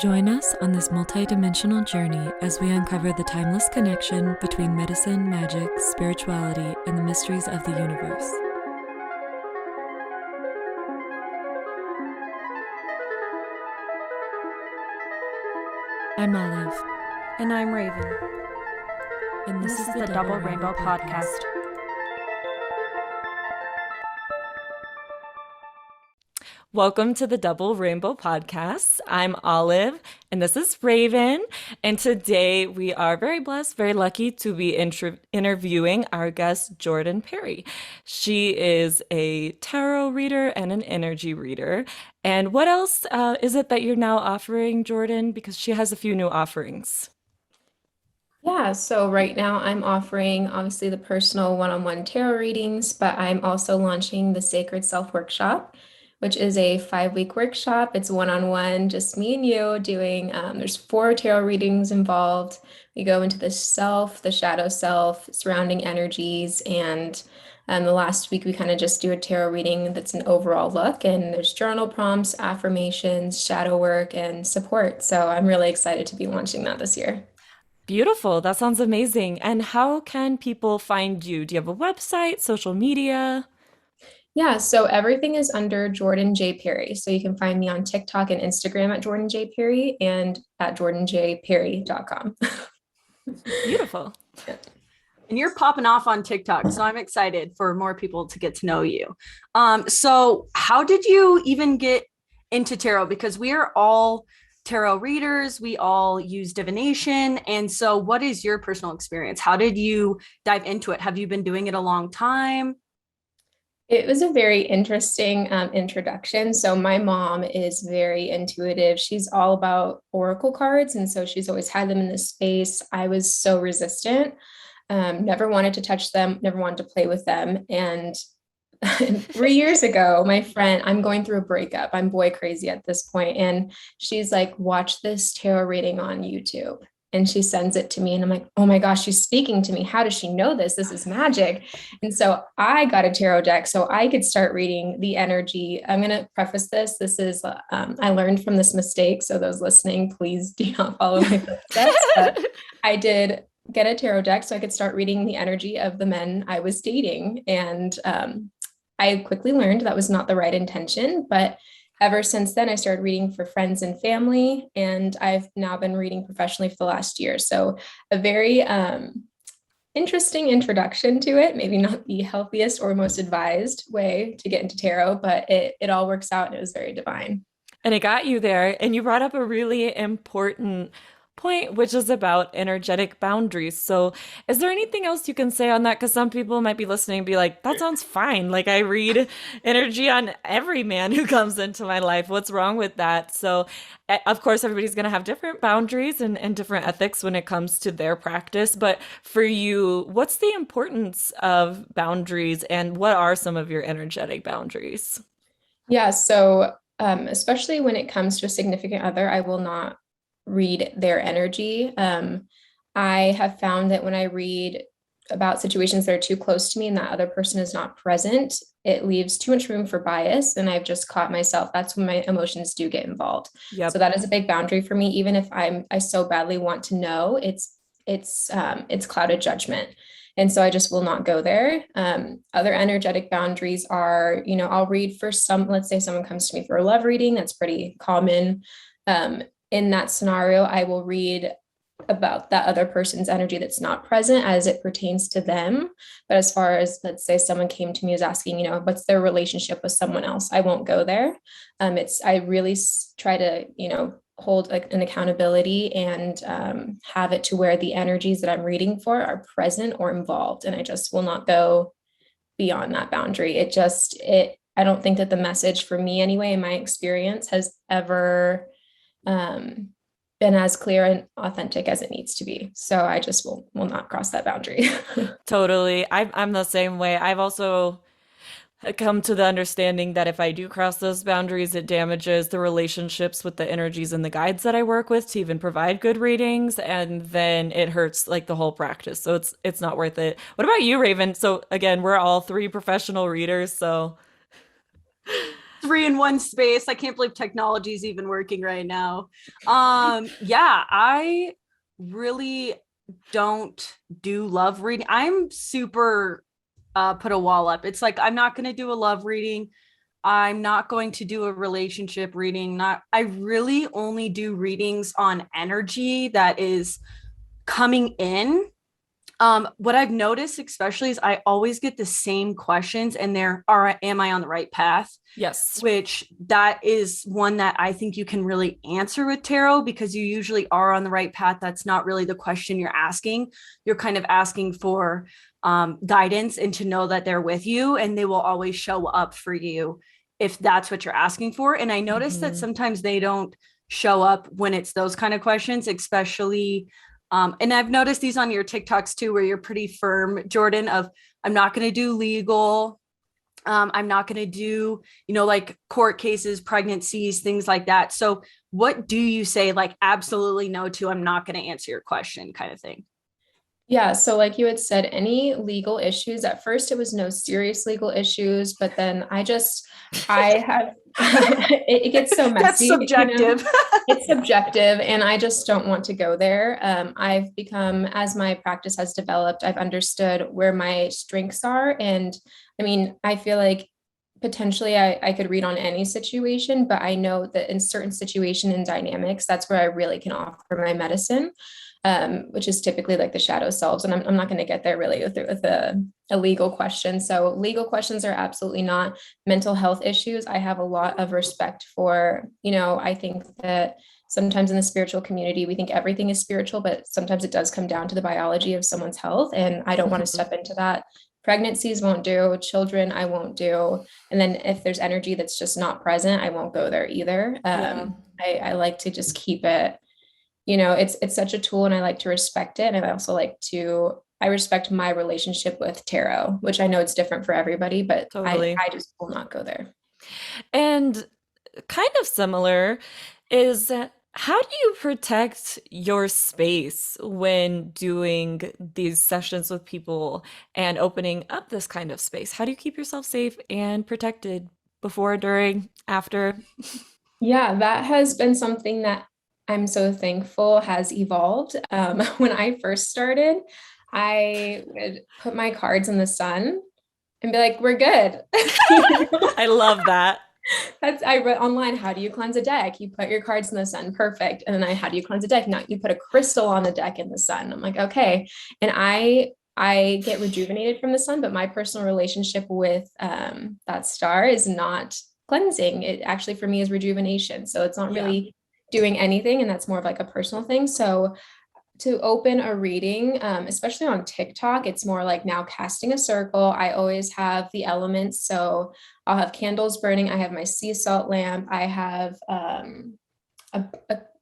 Join us on this multidimensional journey as we uncover the timeless connection between medicine, magic, spirituality, and the mysteries of the universe. I'm Olive. And I'm Raven. And this is the Double Rainbow Podcast. Welcome to the Double Rainbow Podcast. I'm Olive, and this is Raven. And today we are very blessed, very lucky to be interviewing our guest, Jordan Perry. She is a tarot reader and an energy reader. And what else is it that you're now offering, Jordan? Because she has a few new offerings. Yeah, so right now I'm offering obviously the personal one-on-one tarot readings, but I'm also launching the Sacred Self Workshop, which is a 5-week workshop. It's one-on-one, just me and you doing, there's 4 tarot readings involved. We go into the self, the shadow self, surrounding energies, and the last week we kind of just do a tarot reading that's an overall look, and there's journal prompts, affirmations, shadow work, and support. So I'm really excited to be launching that this year. Beautiful. That sounds amazing. And how can people find you? Do you have a website, social media? Yeah, so everything is under Jordan J. Perry. So you can find me on TikTok and Instagram at Jordan J. Perry and at jordanjperry.com. Beautiful. And you're popping off on TikTok, so I'm excited for more people to get to know you. So how did you even get into tarot? Because we are all tarot readers, we all use divination. And so what is your personal experience? How did you dive into it? Have you been doing it a long time? It was a very interesting introduction. So my mom is very intuitive. She's all about oracle cards. And so she's always had them in this space. I was so resistant, never wanted to touch them, never wanted to play with them. And 3 years ago, my friend, I'm going through a breakup. I'm boy crazy at this point. And she's like, watch this tarot reading on YouTube. And she sends it to me and I'm like, oh my gosh, she's speaking to me. How does she know this? This is magic. And so I got a tarot deck so I could start reading the energy. I'm going to preface this. This is, I learned from this mistake. So those listening, please do not follow my footsteps. But I did get a tarot deck so I could start reading the energy of the men I was dating. And I quickly learned that was not the right intention, but ever since then, I started reading for friends and family, and I've now been reading professionally for the last year. So a very interesting introduction to it, maybe not the healthiest or most advised way to get into tarot, but it all works out and it was very divine. And it got you there. And you brought up a really important point, which is about energetic boundaries. So is there anything else you can say on that? Because some people might be listening and be like, that sounds fine. Like I read energy on every man who comes into my life. What's wrong with that? So of course, everybody's going to have different boundaries and different ethics when it comes to their practice. But for you, what's the importance of boundaries and what are some of your energetic boundaries? Yeah, so especially when it comes to a significant other, I will not read their energy. I have found that when I read about situations that are too close to me and that other person is not present, it leaves too much room for bias. And I've just caught myself. That's when my emotions do get involved. Yep. So that is a big boundary for me. Even if I so badly want to know, it's clouded judgment. And so I just will not go there. Other energetic boundaries are, I'll read for let's say someone comes to me for a love reading. That's pretty common. In that scenario, I will read about that other person's energy that's not present as it pertains to them. But as far as, let's say someone came to me is asking, what's their relationship with someone else? I won't go there. I really try to, hold like an accountability and have it to where the energies that I'm reading for are present or involved. And I just will not go beyond that boundary. I don't think that the message for me anyway, in my experience, has ever been as clear and authentic as it needs to be. So I just will not cross that boundary. Totally. I'm the same way. I've also come to the understanding that if I do cross those boundaries, it damages the relationships with the energies and the guides that I work with to even provide good readings. And then it hurts like the whole practice. So it's not worth it. What about you, Raven? So again, we're all 3 professional readers. So three in one space. I can't believe technology is even working right now. Yeah, I really don't do love reading. I'm super put a wall up. It's like I'm not going to do a love reading. I'm not going to do a relationship reading. Not I really only do readings on energy that is coming in. What I've noticed especially is I always get the same questions and am I on the right path? Yes. Which that is one that I think you can really answer with tarot because you usually are on the right path. That's not really the question you're asking. You're kind of asking for guidance and to know that they're with you and they will always show up for you if that's what you're asking for. And I noticed that sometimes they don't show up when it's those kind of questions, especially and I've noticed these on your TikToks too, where you're pretty firm, Jordan, of I'm not going to do legal. I'm not going to do, like court cases, pregnancies, things like that. So what do you say like absolutely no to? I'm not going to answer your question kind of thing. Yeah, so like you had said, any legal issues, at first it was no serious legal issues, but then I have, it gets so messy. That's subjective. It's subjective and I just don't want to go there. I've become, as my practice has developed, I've understood where my strengths are. And I mean, I feel like potentially I could read on any situation, but I know that in certain situation and dynamics, that's where I really can offer my medicine. Which is typically like the shadow selves. And I'm not going to get there really with a legal question. So legal questions are absolutely not. Mental health issues, I have a lot of respect for. I think that sometimes in the spiritual community, we think everything is spiritual, but sometimes it does come down to the biology of someone's health. And I don't want to step into that. Pregnancies won't do, children I won't do. And then if there's energy that's just not present, I won't go there either. I like to just keep it. It's such a tool and I like to respect it. And I also I respect my relationship with tarot, which I know it's different for everybody, but totally. I just will not go there. And kind of similar is how do you protect your space when doing these sessions with people and opening up this kind of space? How do you keep yourself safe and protected before, during, after? Yeah, that has been something that I'm so thankful has evolved. When I first started, I would put my cards in the sun and be like, we're good. I love that. I read online, how do you cleanse a deck? You put your cards in the sun. Perfect. And then how do you cleanse a deck? Now you put a crystal on the deck in the sun. I'm like, okay. And I get rejuvenated from the sun, but my personal relationship with that star is not cleansing. It actually for me is rejuvenation. So it's not really doing anything. And that's more of like a personal thing. So to open a reading, especially on TikTok, it's more like now casting a circle. I always have the elements. So I'll have candles burning. I have my sea salt lamp. I have a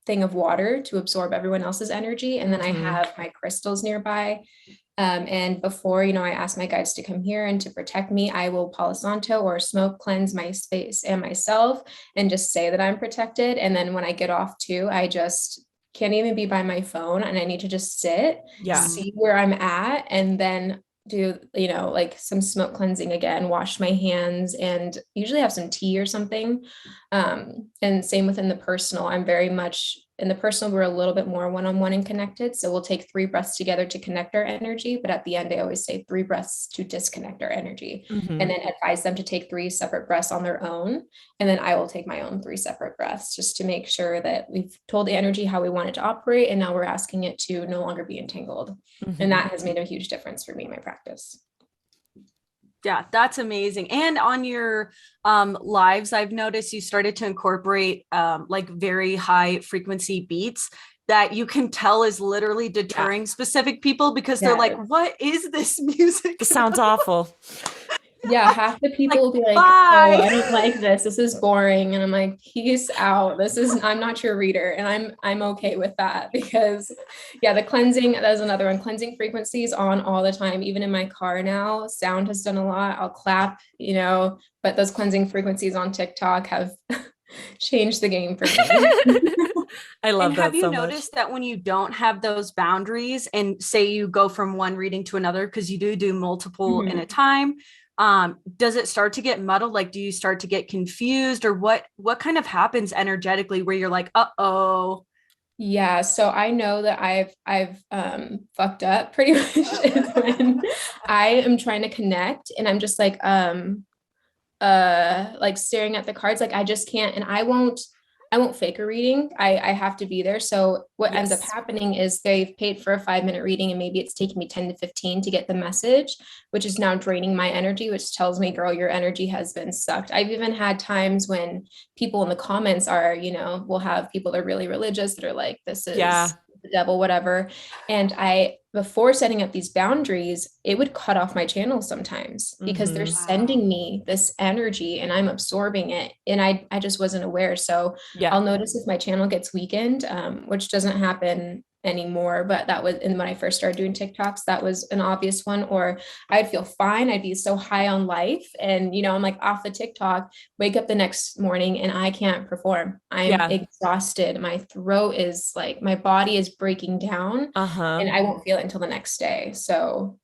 thing of water to absorb everyone else's energy. And then I have my crystals nearby. And before, I ask my guides to come here and to protect me, I will Palo Santo or smoke cleanse my space and myself and just say that I'm protected. And then when I get off too, I just can't even be by my phone and I need to just sit, see where I'm at, and then do, like some smoke cleansing again, wash my hands and usually have some tea or something. And same within the personal, I'm very much in the personal, we're a little bit more one-on-one and connected. So we'll take 3 breaths together to connect our energy. But at the end, I always say 3 breaths to disconnect our energy and then advise them to take 3 separate breaths on their own. And then I will take my own 3 separate breaths just to make sure that we've told the energy how we want it to operate. And now we're asking it to no longer be entangled. And that has made a huge difference for me in my practice. Yeah, that's amazing. And on your lives, I've noticed you started to incorporate like very high frequency beats that you can tell is literally deterring specific people because they're like, what is this music? It sounds awful. Yeah, half the people will be like, bye. Oh, I don't like this. This is boring. And I'm like, peace out. I'm not your reader. And I'm okay with that because the cleansing, that's another one. Cleansing frequencies on all the time, even in my car now. Sound has done a lot. I'll clap, but those cleansing frequencies on TikTok have changed the game for me. I love that so much. Have you noticed that when you don't have those boundaries and say you go from one reading to another, because you do multiple in a time, does it start to get muddled? Like, do you start to get confused, or what kind of happens energetically where you're like, uh-oh? Yeah, so I know that I've fucked up pretty much is when I am trying to connect and I'm just like staring at the cards, like I just can't, and I won't fake a reading. I have to be there. So what ends up Yes. happening is they've paid for a 5-minute reading and maybe it's taking me 10 to 15 to get the message, which is now draining my energy, which tells me, girl, your energy has been sucked. I've even had times when people in the comments are, we'll have people that are really religious that are like, this Yeah. is the devil, whatever. And before setting up these boundaries, it would cut off my channel sometimes because they're Mhm. sending me this energy and I'm absorbing it. And I just wasn't aware. So Yeah. I'll notice if my channel gets weakened, which doesn't happen anymore, but that was, and when I first started doing TikToks, that was an obvious one. Or I'd feel fine. I'd be so high on life. And, I'm like off the TikTok, wake up the next morning and I can't perform. I'm Yeah. exhausted. My throat is like, my body is breaking down Uh-huh. and I won't feel it until the next day. So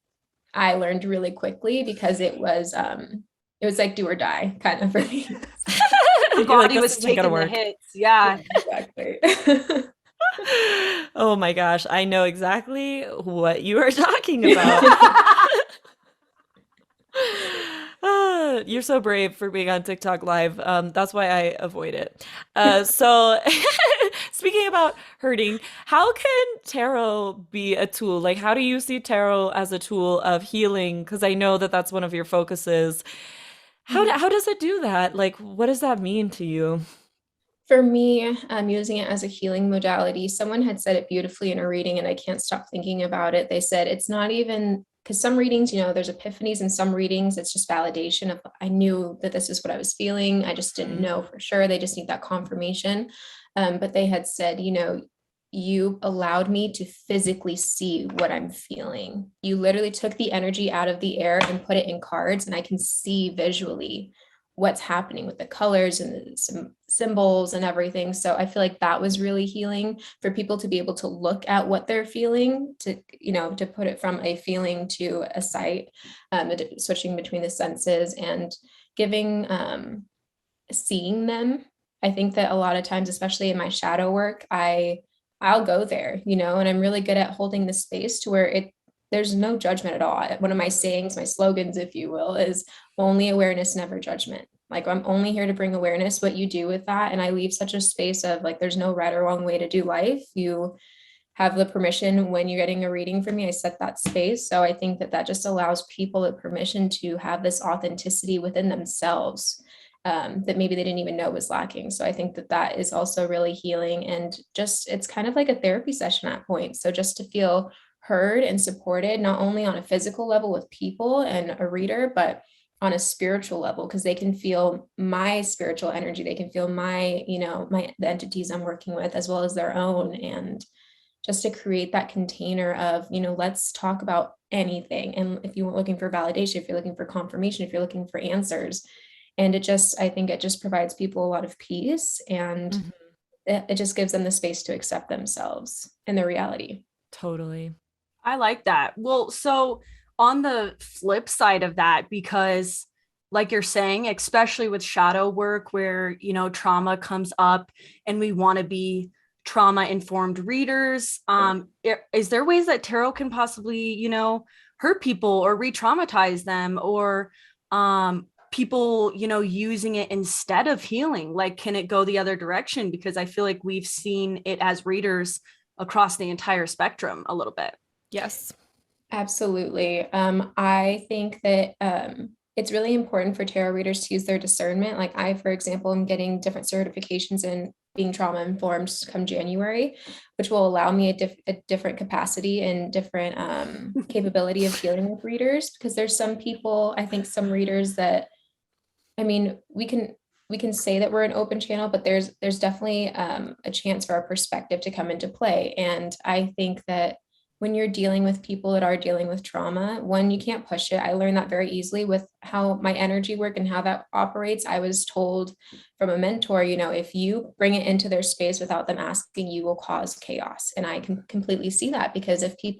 I learned really quickly because it was like do or die kind of for me. The You're like, body this was isn't gonna taking the work. hits. Yeah. Exactly. Oh my gosh, I know exactly what you are talking about. You're so brave for being on TikTok live. That's why I avoid it. So speaking about hurting, how can tarot be a tool? Like, how do you see tarot as a tool of healing? Because I know that that's one of your focuses. How does it do that? Like, what does that mean to you? For me, I'm using it as a healing modality. Someone had said it beautifully in a reading, and I can't stop thinking about it. They said it's not even because some readings, there's epiphanies, and some readings, it's just validation of I knew that this is what I was feeling. I just didn't know for sure. They just need that confirmation. But they had said, you allowed me to physically see what I'm feeling. You literally took the energy out of the air and put it in cards, and I can see visually what's happening with the colors and some symbols and everything. So I feel like that was really healing for people to be able to look at what they're feeling, to put it from a feeling to a sight, switching between the senses and giving, seeing them. I think that a lot of times, especially in my shadow work, I'll go there, and I'm really good at holding the space to where there's no judgment at all. One of my sayings, my slogans, if you will, is only awareness, never judgment. Like I'm only here to bring awareness, what you do with that. And I leave such a space of like, there's no right or wrong way to do life. You have the permission when you're getting a reading from me, I set that space. So I think that just allows people the permission to have this authenticity within themselves, that maybe they didn't even know was lacking. So I think that is also really healing, and just, it's kind of like a therapy session at points. So just to feel heard and supported, not only on a physical level with people and a reader, but on a spiritual level, because they can feel my spiritual energy. They can feel the entities I'm working with as well as their own. And just to create that container of, let's talk about anything. And if you're looking for validation, if you're looking for confirmation, if you're looking for answers, and I think it just provides people a lot of peace, and Mhm. it just gives them the space to accept themselves and their reality. Totally. I like that. Well, so on the flip side of that, because like you're saying, especially with shadow work where, trauma comes up and we want to be trauma informed readers, is there ways that tarot can possibly, hurt people or re-traumatize them, or people, using it instead of healing? Like, can it go the other direction? Because I feel like we've seen it as readers across the entire spectrum a little bit. Yes. Absolutely. I think that it's really important for tarot readers to use their discernment. Like I, for example, am getting different certifications in being trauma informed come January, which will allow me a different capacity and different capability of dealing with readers. Because there's some people, I think some readers that, I mean, we can say that we're an open channel, but there's definitely a chance for our perspective to come into play. And I think that when you're dealing with people that are dealing with trauma, one, you can't push it. I learned that very easily with how my energy work and how that operates. I was told from a mentor, if you bring it into their space without them asking, you will cause chaos. And I can completely see that, because you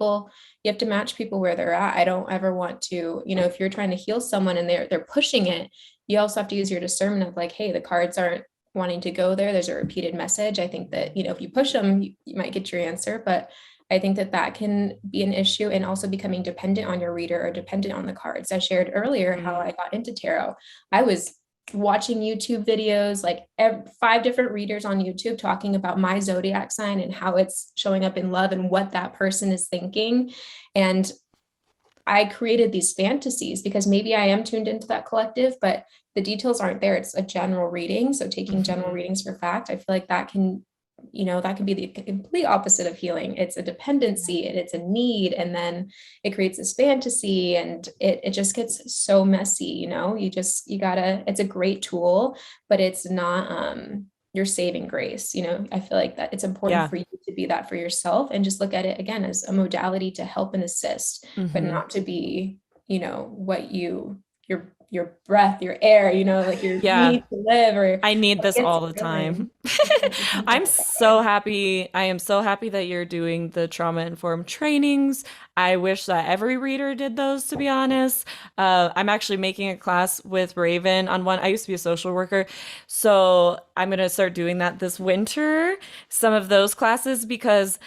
have to match people where they're at. I don't ever want to, if you're trying to heal someone and they're pushing it, you also have to use your discernment of like, hey, the cards aren't wanting to go there. There's a repeated message. I think that, if you push them, you might get your answer, but I think that can be an issue, and also becoming dependent on your reader or dependent on the cards. I shared earlier how I got into tarot. I was watching YouTube videos, like 5 different readers on YouTube talking about my zodiac sign and how it's showing up in love and what that person is thinking. And I created these fantasies because maybe I am tuned into that collective, but the details aren't there. It's a general reading. So taking general readings for fact, I feel like that can be the complete opposite of healing. It's a dependency and it's a need. And then it creates this fantasy, and it just gets so messy. It's a great tool, but it's not, your saving grace. I feel like that it's important for you to be that for yourself, and just look at it again as a modality to help and assist, but not to be, what your breath, your air, like your need to live, or I need this all the time. I'm so happy. I am so happy that you're doing the trauma-informed trainings. I wish that every reader did those, to be honest. I'm actually making a class with Raven on one. I used to be a social worker, so I'm going to start doing that this winter, some of those classes, because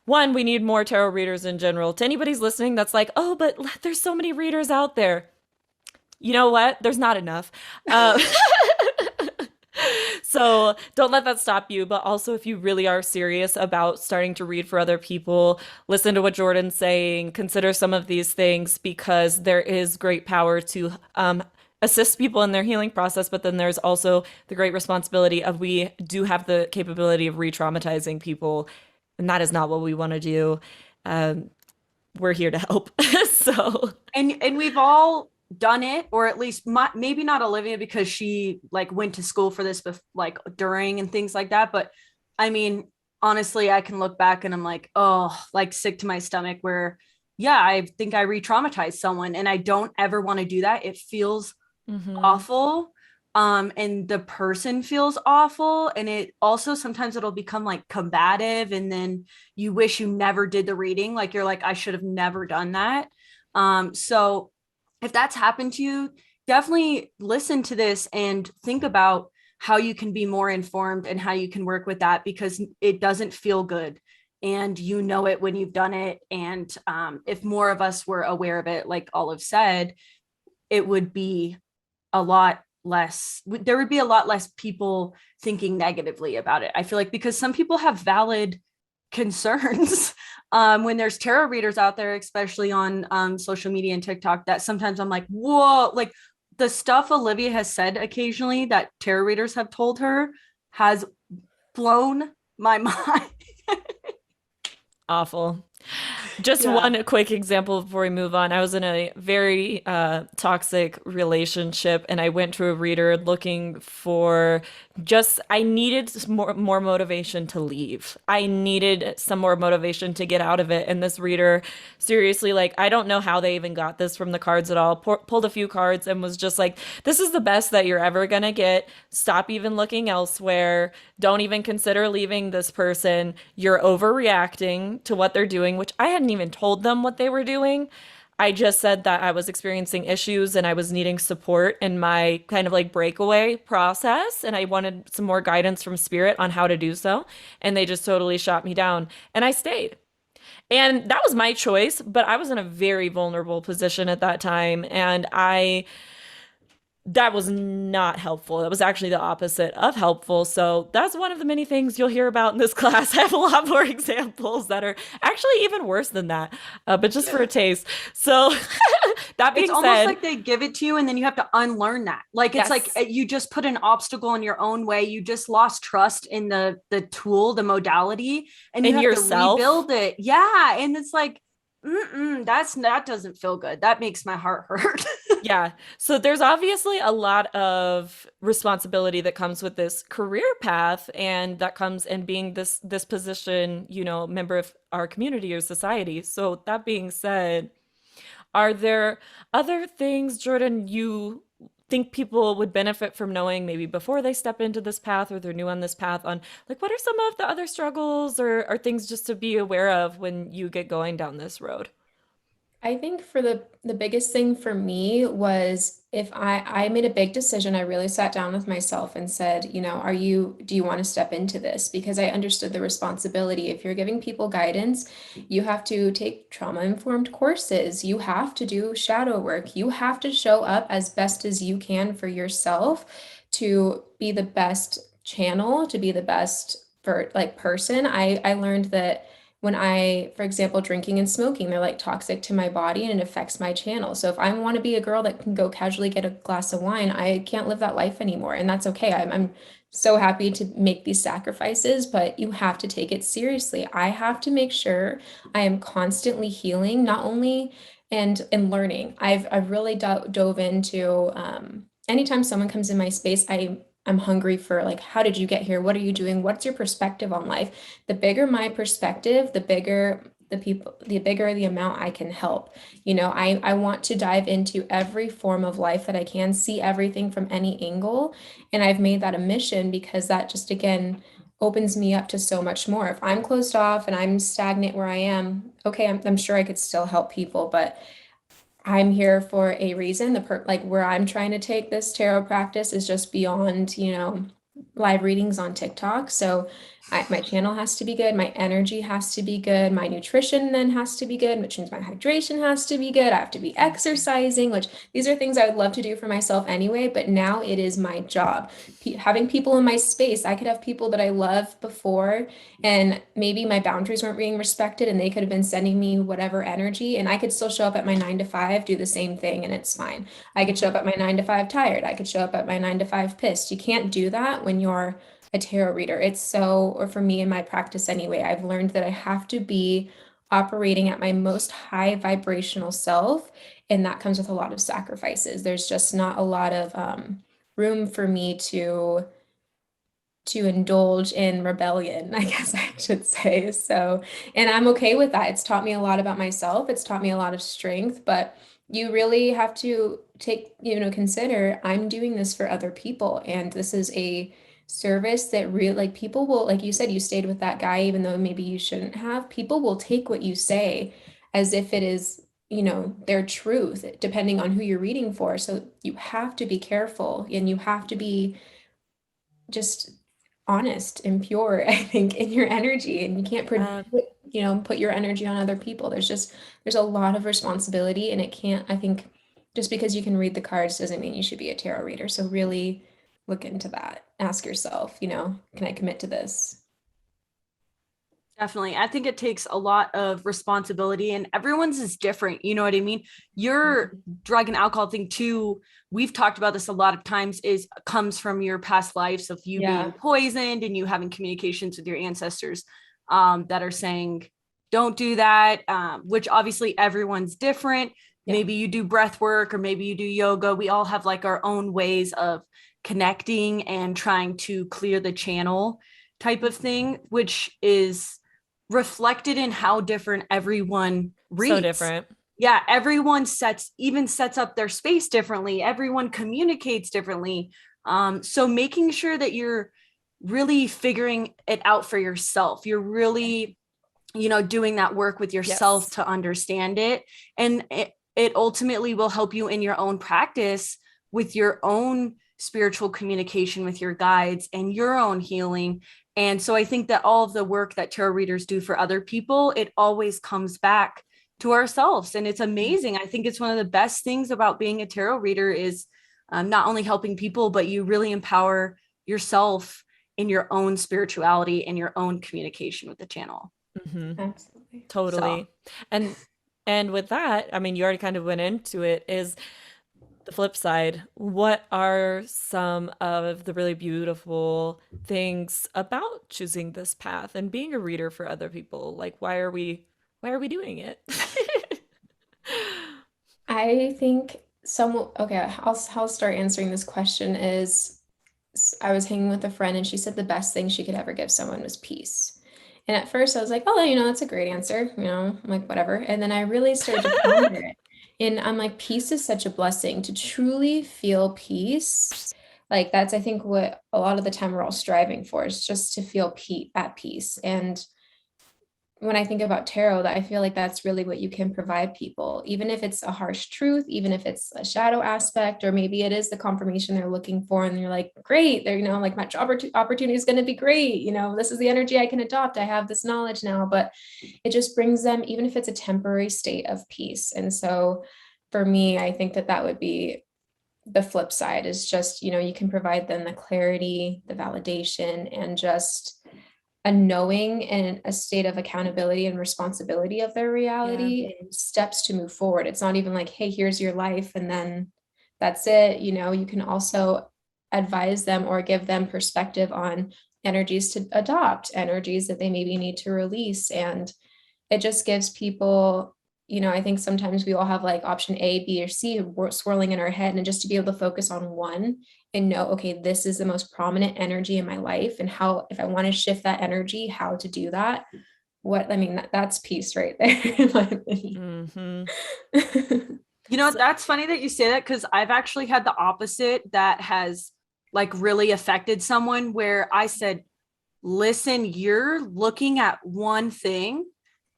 one, we need more tarot readers in general. To anybody's listening that's like, oh, but there's so many readers out there. You know what? There's not enough. So don't let that stop you. But also, if you really are serious about starting to read for other people, listen to what Jordan's saying. Consider some of these things, because there is great power to assist people in their healing process. But then there's also the great responsibility of, we do have the capability of re-traumatizing people. And that is not what we want to do. We're here to help. And we've all done it, or at least maybe not Olivia, because she went to school for this during and things like that, but I mean, honestly, I can look back and I'm like, oh, sick to my stomach, where I think I re-traumatized someone, and I don't ever want to do that. It feels awful, and the person feels awful, and it also sometimes it'll become combative, and then you wish you never did the reading, you're like, I should have never done that. So if that's happened to you, definitely listen to this and think about how you can be more informed and how you can work with that, because it doesn't feel good, and it when you've done it. And if more of us were aware of it, like Olive said, it would be a lot less, there would be a lot less people thinking negatively about it. I feel like, because some people have valid concerns when there's tarot readers out there, especially on social media and TikTok, that sometimes I'm like, whoa, the stuff Olivia has said occasionally that tarot readers have told her has blown my mind. Awful. Just one quick example before we move on. I was in a very toxic relationship, and I went to a reader looking for I needed more motivation to leave. I needed some more motivation to get out of it. And this reader, seriously, I don't know how they even got this from the cards at all, pulled a few cards and was just like, this is the best that you're ever going to get. Stop even looking elsewhere. Don't even consider leaving this person. You're overreacting to what they're doing, which I hadn't even told them what they were doing. I just said that I was experiencing issues and I was needing support in my kind of breakaway process. And I wanted some more guidance from spirit on how to do so. And they just totally shot me down, and I stayed. And that was my choice, but I was in a very vulnerable position at that time. And that was not helpful. That was actually the opposite of helpful. So that's one of the many things you'll hear about in this class. I have a lot more examples that are actually even worse than that, but just for a taste. So that being said, it's almost like they give it to you and then you have to unlearn that. It's like you just put an obstacle in your own way. You just lost trust in the tool, the modality, and you have yourself. To rebuild it. Yeah. And it's like, that doesn't feel good. That makes my heart hurt. Yeah. So there's obviously a lot of responsibility that comes with this career path, and that comes in being this position, member of our community or society. So that being said, are there other things, Jordan, you think people would benefit from knowing maybe before they step into this path or they're new on this path on like what are some of the other struggles or things just to be aware of when you get going down this road? I think for the biggest thing for me was if I made a big decision, I really sat down with myself and said, do you want to step into this? Because I understood the responsibility. If you're giving people guidance, you have to take trauma-informed courses. You have to do shadow work. You have to show up as best as you can for yourself to be the best channel, to be the best for like person. I learned that when for example, drinking and smoking, they're like toxic to my body and it affects my channel. So if I want to be a girl that can go casually get a glass of wine, I can't live that life anymore. And that's okay. I'm so happy to make these sacrifices, but you have to take it seriously. I have to make sure I am constantly healing, not only and learning. I've really dove into anytime someone comes in my space, I'm hungry for like, how did you get here? What are you doing? What's your perspective on life? The bigger my perspective, the bigger the people, the bigger the amount I can help. I want to dive into every form of life that I can, see everything from any angle. And I've made that a mission because that just, again, opens me up to so much more. If I'm closed off and I'm stagnant where I am, okay, I'm sure I could still help people, but I'm here for a reason. Like where I'm trying to take this tarot practice is just beyond, live readings on TikTok. So my channel has to be good. My energy has to be good. My nutrition then has to be good, which means my hydration has to be good. I have to be exercising, which these are things I would love to do for myself anyway, but now it is my job. Having people in my space, I could have people that I love before, and maybe my boundaries weren't being respected and they could have been sending me whatever energy, and I could still show up at my 9 to 5, do the same thing, and it's fine. I could show up at my 9 to 5 tired. I could show up at my 9 to 5 pissed. You can't do that when you're a tarot reader. Or for me in my practice anyway, I've learned that I have to be operating at my most high vibrational self, and that comes with a lot of sacrifices. There's just not a lot of room for me to indulge in rebellion, I guess I should say. So, and I'm okay with that. It's taught me a lot about myself. It's taught me a lot of strength, but you really have to consider I'm doing this for other people. And this is a service that really, like, people will, like you said, you stayed with that guy, even though maybe you shouldn't have. People will take what you say as if it is, their truth, depending on who you're reading for. So you have to be careful and you have to be just honest and pure, I think, in your energy. And you can't Yeah. put your energy on other people. There's a lot of responsibility, and it can't, I think, just because you can read the cards doesn't mean you should be a tarot reader. So really look into that. Ask yourself, can I commit to this? Definitely. I think it takes a lot of responsibility, and everyone's is different. You know what I mean? Your drug and alcohol thing too, we've talked about this a lot of times, comes from your past lives of you Yeah. being poisoned and you having communications with your ancestors that are saying, don't do that, which obviously everyone's different. Yeah. Maybe you do breath work or maybe you do yoga. We all have like our own ways of connecting and trying to clear the channel type of thing, which is reflected in how different everyone So reads. different. Yeah, everyone sets up their space differently. Everyone communicates differently. So making sure that you're really figuring it out for yourself. You're really, doing that work with yourself Yes. to understand it. And it ultimately will help you in your own practice with your own spiritual communication with your guides and your own healing. And so I think that all of the work that tarot readers do for other people, it always comes back to ourselves. And it's amazing. I think it's one of the best things about being a tarot reader is not only helping people, but you really empower yourself in your own spirituality and your own communication with the channel. Absolutely. Totally. So And with that, I mean, you already kind of went into it, is the flip side. What are some of the really beautiful things about choosing this path and being a reader for other people? Like why are we doing it? I think Okay, I'll start answering this question is I was hanging with a friend and she said the best thing she could ever give someone was peace. And at first I was like, oh, that's a great answer. I'm like, whatever. And then I really started to ponder it. And I'm like, peace is such a blessing to truly feel peace. Like that's, I think, what a lot of the time we're all striving for is just to feel at peace. And when I think about tarot, that I feel like that's really what you can provide people, even if it's a harsh truth, even if it's a shadow aspect, or maybe it is the confirmation they're looking for. And you're like, great, they're, like my job opportunity is going to be great. This is the energy I can adopt. I have this knowledge now, but it just brings them, even if it's a temporary state of peace. And so for me, I think that that would be the flip side is just, you can provide them the clarity, the validation, and just a knowing and a state of accountability and responsibility of their reality and steps to move forward. It's not even like, hey, here's your life and then that's it. You can also advise them or give them perspective on energies to adopt, energies that they maybe need to release. And it just gives people, I think sometimes we all have like option A, B, or C swirling in our head, and just to be able to focus on one and know, okay, this is the most prominent energy in my life, and how, if I want to shift that energy, how to do that. That's peace right there, in my opinion. That's funny that you say that, because I've actually had the opposite that has like really affected someone, where I said, listen, you're looking at one thing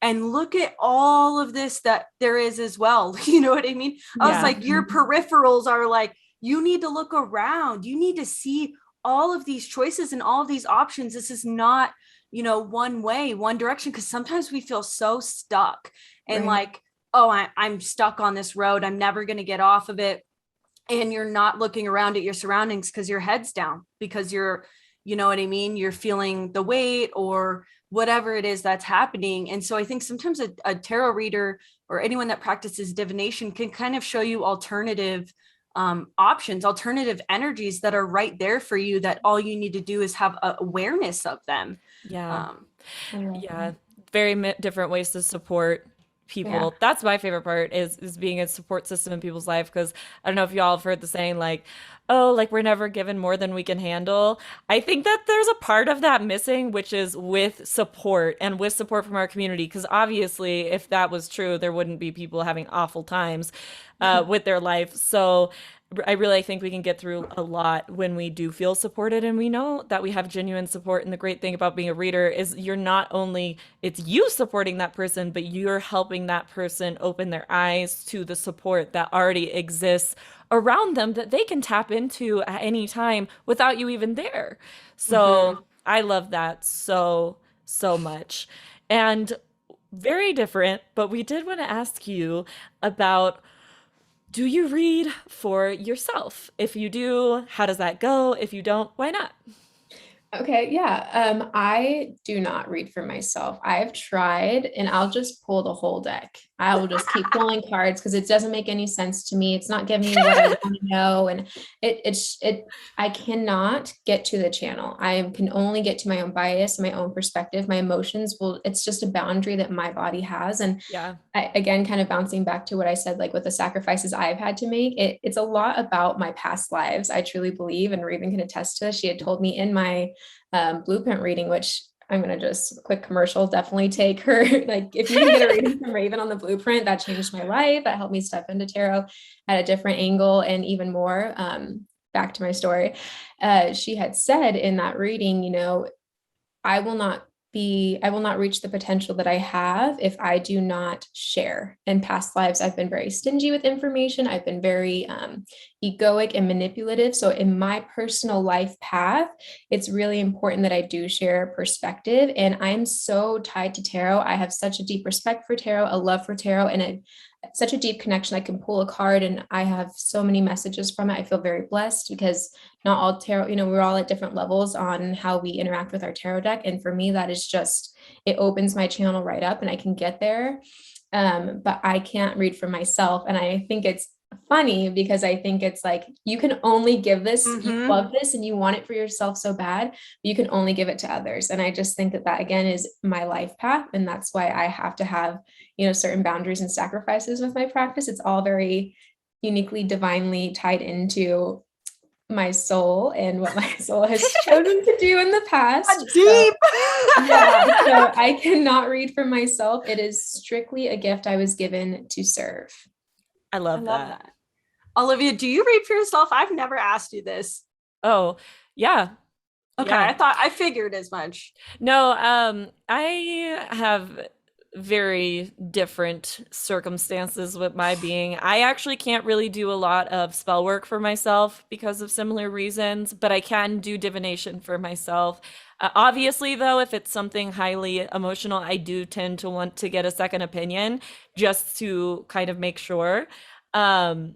and look at all of this that there is as well. You know what I mean? I was like, your peripherals are like, you need to look around. You need to see all of these choices and all of these options. This is not, one way, one direction. Because sometimes we feel so stuck and like, oh, I'm stuck on this road. I'm never going to get off of it. And you're not looking around at your surroundings because your head's down, because you're, you know what I mean? You're feeling the weight or whatever it is that's happening. And so I think sometimes a tarot reader or anyone that practices divination can kind of show you alternative options, alternative energies that are right there for you, that all you need to do is have awareness of them. Very different ways to support people. That's my favorite part is being a support system in people's life, because I don't know if y'all have heard the saying like, oh, like we're never given more than we can handle. I think that there's a part of that missing, which is with support from our community, because obviously if that was true, there wouldn't be people having awful times with their life. So I really think we can get through a lot when we do feel supported, and we know that we have genuine support. And the great thing about being a reader is you're not only, it's you supporting that person, but you're helping that person open their eyes to the support that already exists around them that they can tap into at any time without you even there. So I love that so much. And very different, but we did want to ask you about, do you read for yourself? If you do, how does that go? If you don't, why not? Okay, yeah. I do not read for myself. I've tried, and I'll just pull the whole deck. I will just keep pulling cards because it doesn't make any sense to me. It's not giving me what I want to know, and I cannot get to the channel. I can only get to my own bias, my own perspective, my emotions. It's just a boundary that my body has. And again, kind of bouncing back to what I said, like with the sacrifices I've had to make, it's a lot about my past lives. I truly believe, and Raven can attest to this. She had told me in my blueprint reading, which I'm going to just quick commercial, definitely take her. Like if you can get a reading from Raven on the blueprint, that changed my life. That helped me step into tarot at a different angle and even more. Back to my story. She had said in that reading, I will not reach the potential that I have if I do not share. In past lives, I've been very stingy with information. I've been very egoic and manipulative. So in my personal life path, it's really important that I do share perspective. And I'm so tied to tarot. I have such a deep respect for tarot, a love for tarot, and such a deep connection. I can pull a card and I have so many messages from it. I feel very blessed because not all tarot, we're all at different levels on how we interact with our tarot deck. And for me, that is just, it opens my channel right up and I can get there. But I can't read for myself. And I think it's funny because I think it's like, you can only give this, you love this and you want it for yourself so bad, but you can only give it to others. And I just think that again is my life path. And that's why I have to have, certain boundaries and sacrifices with my practice. It's all very uniquely, divinely tied into my soul and what my soul has chosen to do in the past. Deep. Yeah, so I cannot read for myself. It is strictly a gift I was given to serve. I I love love that. that. Olivia, do you read for yourself? I've never asked you this. Oh, yeah. Okay, Yeah. I figured as much. No, I have very different circumstances with my being. I actually can't really do a lot of spell work for myself because of similar reasons, but I can do divination for myself. Obviously, though, if it's something highly emotional, I do tend to want to get a second opinion just to kind of make sure um,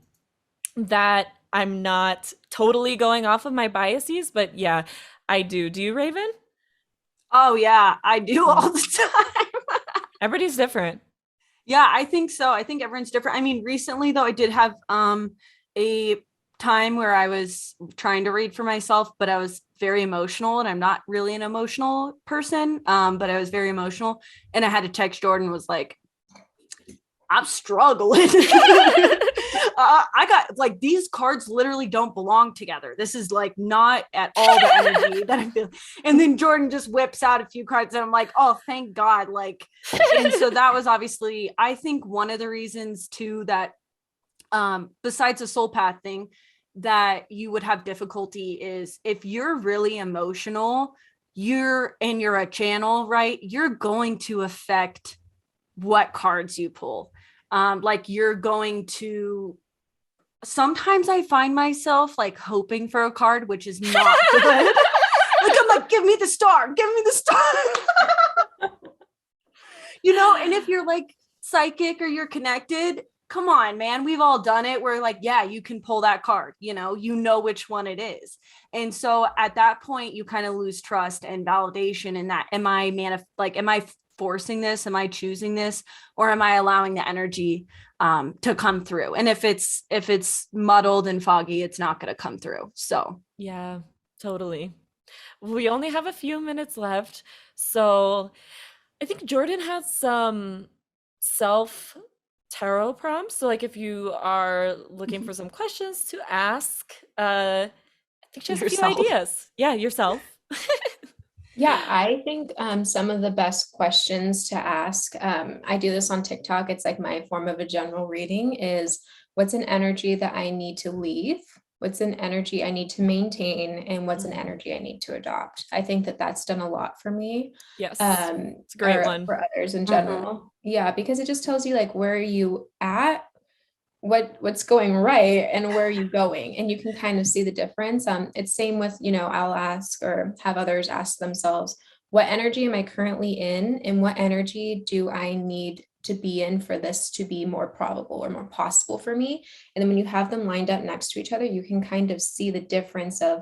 that I'm not totally going off of my biases. But yeah, I do. Do you, Raven? Oh yeah, I do Mm. all the time. Everybody's different. Yeah, I think so. I think everyone's different. I mean, recently though, I did have a time where I was trying to read for myself, but I was very emotional and I'm not really an emotional person. But I was very emotional and I had to text Jordan was like, I'm struggling. I got like these cards literally don't belong together. This is like not at all the energy that I feel. And then Jordan just whips out a few cards and I'm like, oh, thank God. Like, and so that was obviously, I think one of the reasons too that besides the soul path thing that you would have difficulty is if you're really emotional, you're a channel, right? You're going to affect what cards you pull. Like you're going to sometimes I find myself like hoping for a card, which is not good. Like I'm like, give me the star, give me the star. And if you're like psychic or you're connected, come on, man. We've all done it. We're like, yeah, you can pull that card, you know which one it is. And so at that point, you kind of lose trust and validation in that. Am I forcing this? Am I choosing this? Or am I allowing the energy to come through? And if it's muddled and foggy, it's not going to come through. So Yeah, totally. We only have a few minutes left. So I think Jordan has some self tarot prompts. So like if you are looking for some questions to ask, I think she has a few yourself. ideas. Yeah, yourself. Yeah, I think some of the best questions to ask, I do this on TikTok. It's like my form of a general reading is what's an energy that I need to leave? What's an energy I need to maintain? And what's an energy I need to adopt? I think that that's done a lot for me. Yes, it's a great one. For others in general. Yeah, because it just tells you like where are you at, what's going right and where are you going, and you can kind of see the difference. It's same with I'll ask or have others ask themselves, what energy am I currently in and what energy do I need to be in for this to be more probable or more possible for me? And then when you have them lined up next to each other, you can kind of see the difference of,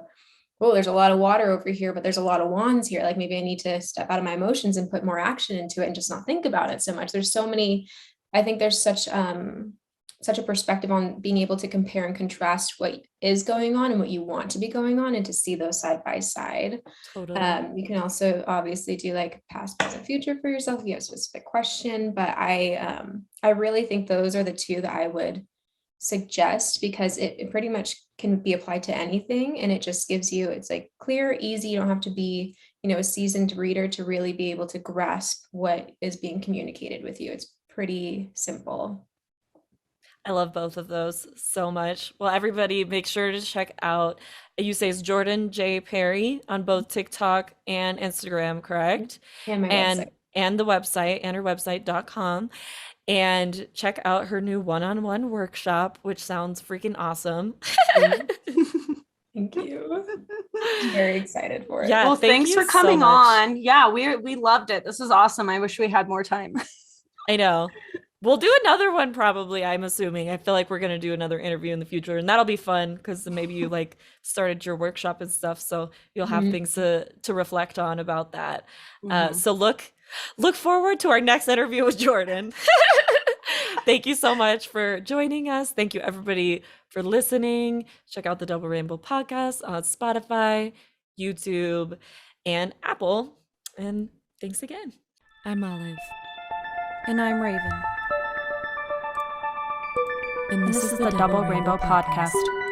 oh, there's a lot of water over here, but there's a lot of wands here. Like maybe I need to step out of my emotions and put more action into it and just not think about it so much. There's so many, I think there's such a perspective on being able to compare and contrast what is going on and what you want to be going on and to see those side by side. Totally. You can also obviously do like past, present, future for yourself if you have a specific question, but I really think those are the two that I would suggest because it pretty much can be applied to anything, and it just gives you, it's like clear, easy. You don't have to be a seasoned reader to really be able to grasp what is being communicated with you. It's pretty simple. I love both of those so much. Well, everybody, make sure to check out, you say it's Jordan J. Perry on both TikTok and Instagram, correct? And my website. And the website, and her website.com. And check out her new one-on-one workshop, which sounds freaking awesome. Thank you. I'm very excited for it. Yeah, well, thanks for coming so on. Yeah, we loved it. This is awesome. I wish we had more time. I know. We'll do another one probably, I'm assuming. I feel like we're going to do another interview in the future, and that'll be fun because maybe you like started your workshop and stuff, so you'll have things to reflect on about that. So look forward to our next interview with Jordan. Thank you so much for joining us. Thank you everybody for listening. Check out the Double Rainbow podcast on Spotify, YouTube, and Apple. And thanks again. I'm Olive. And I'm Raven. And this is the Double Rainbow Podcast.